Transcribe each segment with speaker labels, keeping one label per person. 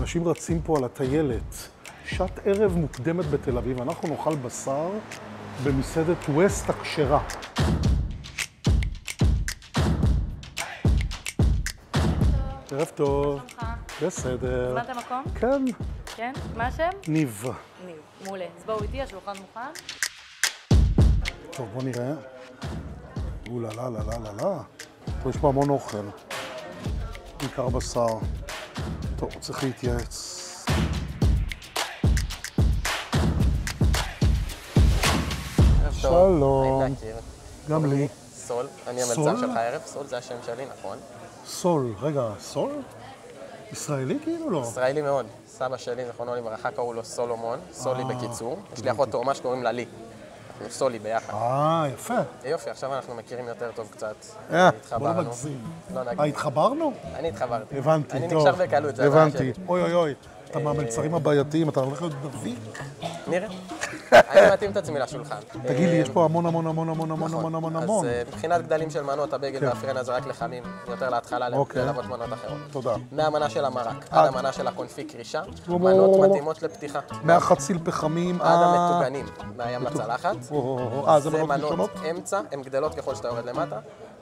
Speaker 1: אנשים רצים פה על הטיילת. שעת ערב מוקדמת בתל אביב, אנחנו נאכל בשר במסעדת ווסט הכשרה. ערב טוב. בסדר.
Speaker 2: זמנת המקום?
Speaker 1: כן.
Speaker 2: כן? מה השם?
Speaker 1: ניב.
Speaker 2: ניב. מעולה. אז בואו איתי, השולחן מוכן.
Speaker 1: טוב, בוא נראה. פה יש פה המון אוכל. בעיקר בשר. טוב, צריך להתייעץ. שלום. גם לי.
Speaker 3: סול, אני המלצר שלך הערב. סול זה השם שלי, נכון?
Speaker 1: סול, רגע, סול? ישראלי כאילו לא?
Speaker 3: ישראלי מאוד. סבא שלי, זכרונו לברכה, קראו לו סולומון, סולי בקיצור. יש לי אחות תאומה שקוראים לה לי. אנחנו סולי ביחד.
Speaker 1: יפה.
Speaker 3: יופי, עכשיו אנחנו מכירים יותר טוב קצת.
Speaker 1: בוא נגזים.
Speaker 3: לא נגיד.
Speaker 1: התחברנו?
Speaker 3: אני התחברתי.
Speaker 1: הבנתי,
Speaker 3: אני
Speaker 1: טוב.
Speaker 3: נקשר בקלות, זה
Speaker 1: הבנתי. אוי. אתה מהמלצרים הבעייתיים, אתה הולך להיות דוד?
Speaker 3: נראה. אני מתאים את עצמי לשולחן.
Speaker 1: תגיד לי, יש פה המון.
Speaker 3: אז מבחינת גדלים של מנות, הבייגל והפרנה זה רק לחמים, יותר להתחלה ללוות מנות אחרות.
Speaker 1: תודה.
Speaker 3: מהמנה של המרק עד המנה של הקונפיק קרישה, מנות מתאימות לפתיחה.
Speaker 1: מהחציל פחמים
Speaker 3: עד המטוגנים, מהים לצלחת.
Speaker 1: זה מנות
Speaker 3: אמצע, הן גדלות ככל שאתה יורד למטה.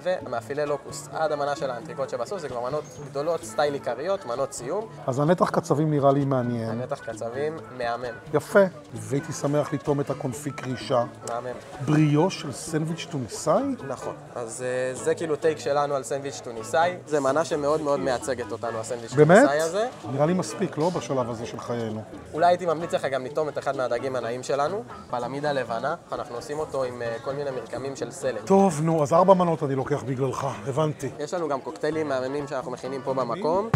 Speaker 3: ומהפילה לוקוס עד המנה של האנטריקוט שבסוף, זה כבר מנות גדולות, סטייל עיקריות, מנות סיום.
Speaker 1: אז הנתח קצבים נראה לי מעניין.
Speaker 3: הנתח קצבים מהמם.
Speaker 1: יפה. והייתי שמח לטעום את הקונפיק קרישה.
Speaker 3: מהמם.
Speaker 1: בריאוש של סנדוויץ' טוניסאי?
Speaker 3: נכון. אז זה כאילו טייק שלנו על סנדוויץ' טוניסאי. זה מנה שמאוד מאוד מייצגת אותנו, הסנדוויץ' טוניסאי הזה.
Speaker 1: באמת? נראה לי מספיק, לא? בשלב הזה של חיינו.
Speaker 3: אולי הייתי ממליץ לך גם לטעום את אחד מהדגים הנאים שלנו, פלמידה לבנה. אנחנו עושים אותו עם כל מיני מרקמים של סלט.
Speaker 1: טוב, נו, אז 4 מנות אני לוקח בגללך, הבנתי.
Speaker 3: יש לנו גם קוקטיילים מהממים שאנחנו מכינים פה במקום.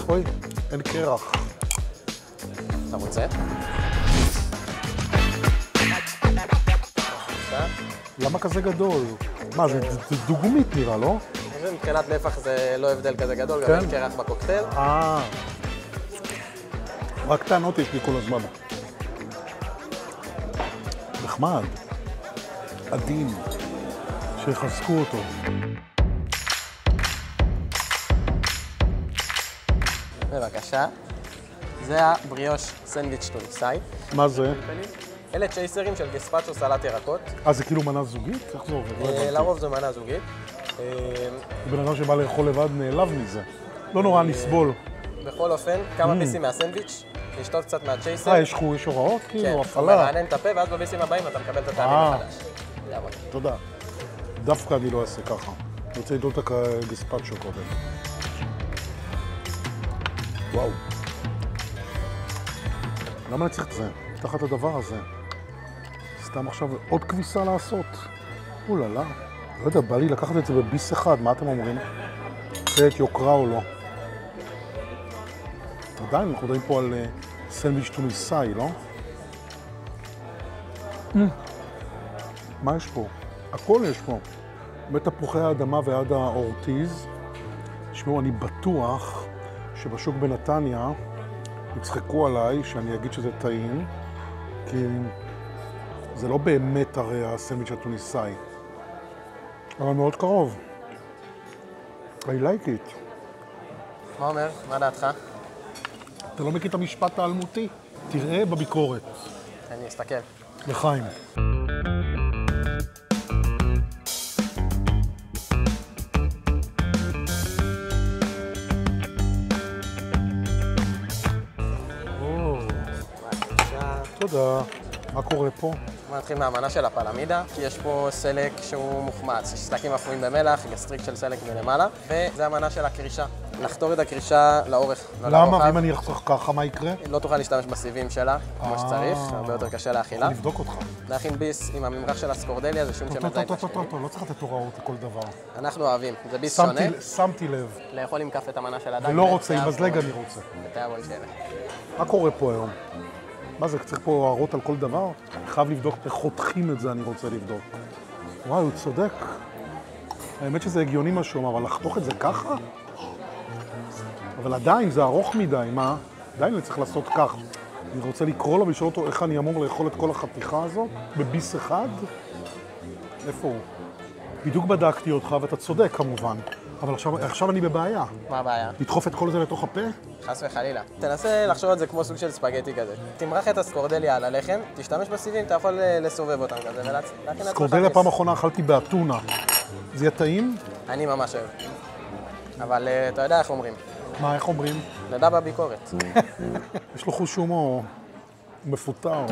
Speaker 1: אוי, אין קרח.
Speaker 3: אתה רוצה?
Speaker 1: למה כזה גדול? מה, זה דוגמית נראה, לא?
Speaker 3: מבחינת נפח זה לא הבדל כזה גדול, גם אין קרח בקוקטייל.
Speaker 1: רק טענות יש לי כל הזמן. נחמד, עדין, שיחזקו אותו.
Speaker 3: בבקשה. זה הבריאוש סנדוויץ' טוניסאי.
Speaker 1: מה זה?
Speaker 3: אלה צ'ייסרים של גספצ'ו סלט ירקות.
Speaker 1: זה כאילו מנה זוגית? איך זה עובד?
Speaker 3: לרוב זו מנה זוגית.
Speaker 1: בן אדם שבא לאכול לבד נעלב מזה. לא נורא נסבול.
Speaker 3: בכל אופן, כמה ביסים מהסנדוויץ', לשתות קצת מהצ'ייסר.
Speaker 1: יש הוראות? כאילו, הפעלה?
Speaker 3: כן, מרענן את הפה, ואז בביסים הבאים אתה מקבל את הטעמים מחדש.
Speaker 1: תודה. דווקא אני לא אעשה ככה. אני רוצה לדעות את הגספצ'ו קודם. וואו. למה אני צריך את זה? תחת הדבר הזה. סתם עכשיו עוד כביסה לעשות. אוללה. לא יודע, בא לי לקחת את זה בביס אחד, מה אתם אומרים? זה את יוקרה או לא? עדיין, אנחנו מדברים פה על סנדוויץ' טוניסאי, לא? מה יש פה? הכל יש פה. מתפוחי האדמה ועד האורטיז. תשמעו, אני בטוח שבשוק בנתניה יצחקו עליי שאני אגיד שזה טעים, כי זה לא באמת הרי הסנדוויץ' הטוניסאי. אבל מאוד קרוב. I like it.
Speaker 3: מה אומר? מה דעתך?
Speaker 1: אתה לא מכיר את המשפט האלמותי? תראה בביקורת.
Speaker 3: אני אסתכל.
Speaker 1: לחיים. תודה. מה קורה פה?
Speaker 3: בוא נתחיל מהמנה של הפלמידה, כי יש פה סלק שהוא מוחמץ. יש סלקים אפויים במלח, גסטריק של סלק מלמעלה, וזה המנה של הקרישה. נחתור את הקרישה לאורך, לא לרוחב.
Speaker 1: למה? ואם אני אחסוך ככה, מה יקרה?
Speaker 3: לא תוכל להשתמש בסיבים שלה, כמו שצריך, הרבה יותר קשה לאכילה.
Speaker 1: אני אבדוק אותך.
Speaker 3: להכין ביס עם הממרח של הסקורדליה, זה שום שמן זית משמינים.
Speaker 1: לא צריך לתת הוראות לכל דבר.
Speaker 3: אנחנו אוהבים, זה ביס שונה.
Speaker 1: שמתי לב.
Speaker 3: לאכול עם כף את המנה של הדג.
Speaker 1: ולא רוצה, עם מזלג אני רוצה.
Speaker 3: בתיאבון שלה.
Speaker 1: מה קורה פה היום? מה זה, צריך פה הערות על כל דבר? אני חייב לבדוק איך חותכים את זה, אני רוצה לבדוק. וואי, הוא צודק. האמת שזה הגיוני משהו, אבל לחתוך את זה ככה? אבל עדיין זה ארוך מדי, מה? עדיין אני צריך לעשות כך. אני רוצה לקרוא לו ולשאול אותו איך אני אמור לאכול את כל החתיכה הזאת בביס אחד. איפה הוא? בדיוק בדקתי אותך, ואתה צודק כמובן. אבל עכשיו אני בבעיה.
Speaker 3: מה הבעיה?
Speaker 1: לדחוף את כל זה לתוך הפה?
Speaker 3: חס וחלילה. תנסה לחשוב על זה כמו סוג של ספגטי כזה. תמרח את הסקורדליה על הלחם, תשתמש בסיבים, אתה יכול לסובב אותם כזה ולהכין לעצמך
Speaker 1: סקורדליה פעם האחרונה אכלתי באתונה. זה יהיה טעים?
Speaker 3: אני ממש אוהב. אבל אתה יודע איך אומרים.
Speaker 1: מה, איך אומרים?
Speaker 3: נדע בביקורת.
Speaker 1: יש לו חוש הומור מפוטר.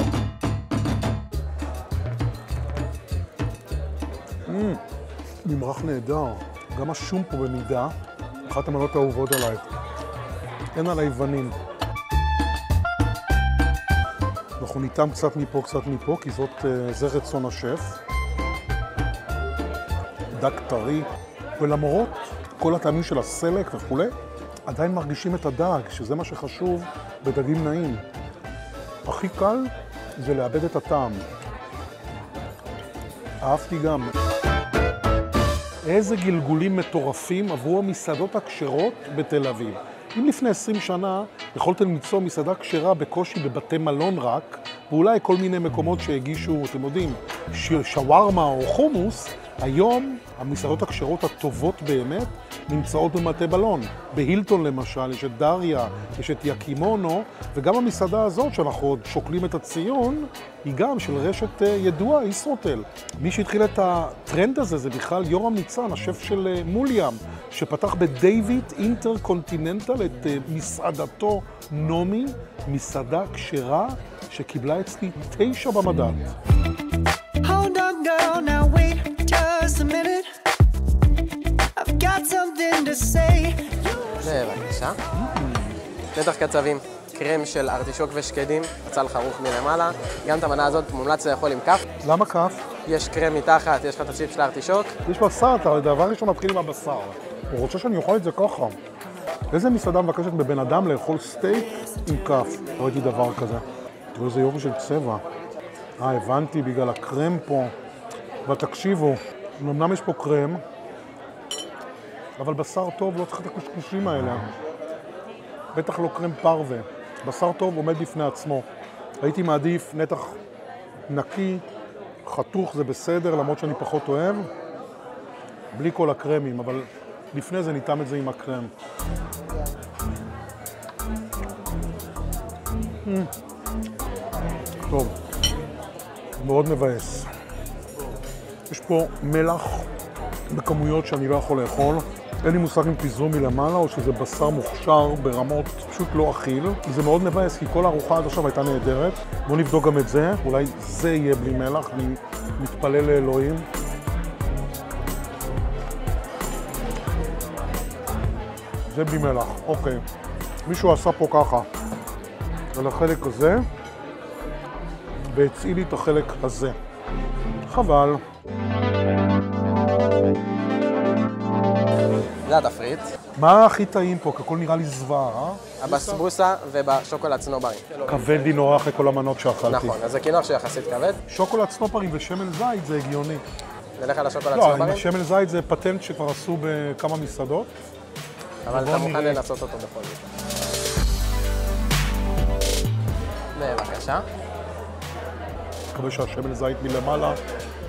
Speaker 1: ממרח נהדר. גם השום פה במידה, אחת המנות האהובות עליי. אין עליי יוונים. אנחנו ניתם קצת מפה, כי זה רצון השף. דג טרי. ולמרות כל הטעמים של הסלק וכו', עדיין מרגישים את הדג, שזה מה שחשוב בדגים נעים. הכי קל זה לאבד את הטעם. אהבתי גם. איזה גלגולים מטורפים עברו המסעדות הכשרות בתל אביב. אם לפני 20 שנה יכולתם למצוא מסעדה כשרה בקושי בבתי מלון רק, ואולי כל מיני מקומות שהגישו, אתם יודעים, שווארמה או חומוס, היום המסעדות הכשרות הטובות באמת נמצאות במטה מלון. בהילטון למשל, יש את דריה, יש את יקימונו, וגם המסעדה הזאת, שאנחנו עוד שוקלים את הציון, היא גם של רשת ידועה, ישרוטל. מי שהתחיל את הטרנד הזה זה בכלל יורם ניצן, השף של מוליאם, שפתח בדייוויד אינטרקונטיננטל את מסעדתו נומי, מסעדה כשרה שקיבלה אצלי 9 במדד.
Speaker 4: Hold on girl, now wait just a minute. I've got something to say.
Speaker 3: בבקשה. נתח קצבים, קרם של ארטישוק ושקדים, בצל חרוך מלמעלה. גם את המנה הזאת מומלץ לאכול עם כף.
Speaker 1: למה כף?
Speaker 3: יש קרם מתחת, יש לך את הצ'יפ של הארטישוק.
Speaker 1: יש בשר, אתה דבר ראשון מתחיל עם הבשר. הוא רוצה שאני אוכל את זה ככה. איזה מסעדה מבקשת בבן אדם לאכול סטייק עם כף? ראיתי דבר כזה. תראו איזה יופי של צבע. הבנתי, בגלל הקרם פה. אבל תקשיבו, אמנם יש פה קרם, אבל בשר טוב לא צריך את הקשקושים האלה. בטח לא קרם פרווה. בשר טוב עומד בפני עצמו. הייתי מעדיף נתח נקי, חתוך זה בסדר, למרות שאני פחות אוהב. בלי כל הקרמים, אבל לפני זה ניתם את זה עם הקרם. טוב, מאוד מבאס. יש פה מלח בכמויות שאני לא יכול לאכול. אין לי מושג אם פיזרו מלמעלה או שזה בשר מוכשר ברמות פשוט לא אכיל. זה מאוד מבאס כי כל הארוחה עד עכשיו הייתה נהדרת. בואו נבדוק גם את זה, אולי זה יהיה בלי מלח, אני מתפלל לאלוהים. זה בלי מלח, אוקיי. מישהו עשה פה ככה, על החלק הזה, והציע לי את החלק הזה. חבל.
Speaker 3: זה התפריט.
Speaker 1: מה הכי טעים פה? כי הכל נראה לי זוועה,
Speaker 3: הבסבוסה ובשוקולד סנוברים.
Speaker 1: כבד לי נורא אחרי כל המנות שאכלתי.
Speaker 3: נכון, אז זה קינוח שיחסית כבד.
Speaker 1: שוקולד סנופרים ושמן זית זה הגיוני.
Speaker 3: נלך על השוקולד
Speaker 1: לא,
Speaker 3: סנופרים.
Speaker 1: עם השמן זית זה פטנט שכבר עשו בכמה מסעדות.
Speaker 3: אבל אתה מוכן לנסות אותו בכל זאת. בבקשה.
Speaker 1: מקווה שהשמן זית מלמעלה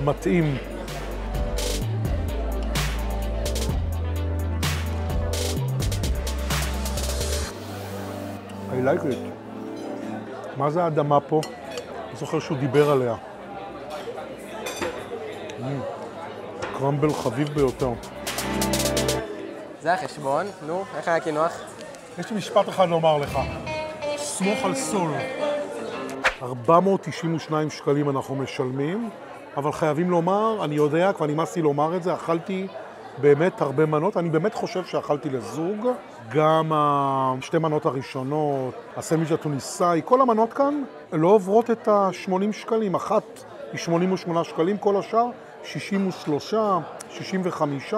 Speaker 1: מתאים. I like it. מה זה האדמה פה? אני זוכר שהוא דיבר עליה. קרמבל חביב ביותר.
Speaker 3: זה החשבון. נו, איך היה קינוח?
Speaker 1: יש לי משפט אחד לומר לך. סמוך על סול. 492 שקלים אנחנו משלמים, אבל חייבים לומר, אני יודע, כבר נמאסתי לומר את זה, אכלתי באמת הרבה מנות. אני באמת חושב שאכלתי לזוג. גם השתי מנות הראשונות, הסנדוויץ' התוניסאי, כל המנות כאן לא עוברות את ה-80 שקלים. אחת היא 88 שקלים, כל השאר 63, 65,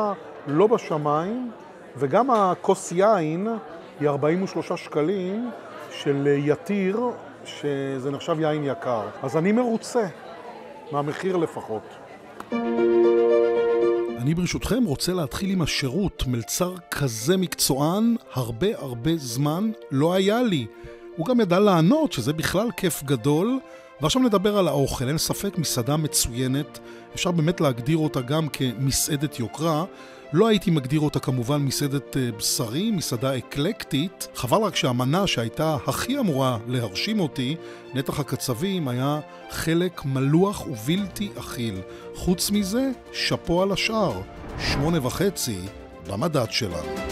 Speaker 1: לא בשמיים. וגם הכוס יין היא 43 שקלים של יתיר, שזה נחשב יין יקר. אז אני מרוצה, מהמחיר לפחות. אני ברשותכם רוצה להתחיל עם השירות. מלצר כזה מקצוען, הרבה זמן לא היה לי. הוא גם ידע לענות שזה בכלל כיף גדול, ועכשיו נדבר על האוכל. אין ספק, מסעדה מצוינת, אפשר באמת להגדיר אותה גם כמסעדת יוקרה. לא הייתי מגדיר אותה כמובן מסעדת בשרי, מסעדה אקלקטית. חבל רק שהמנה שהייתה הכי אמורה להרשים אותי, נתח הקצבים, היה חלק מלוח ובלתי אכיל. חוץ מזה, שפו על השאר, 8.5 במדד שלנו.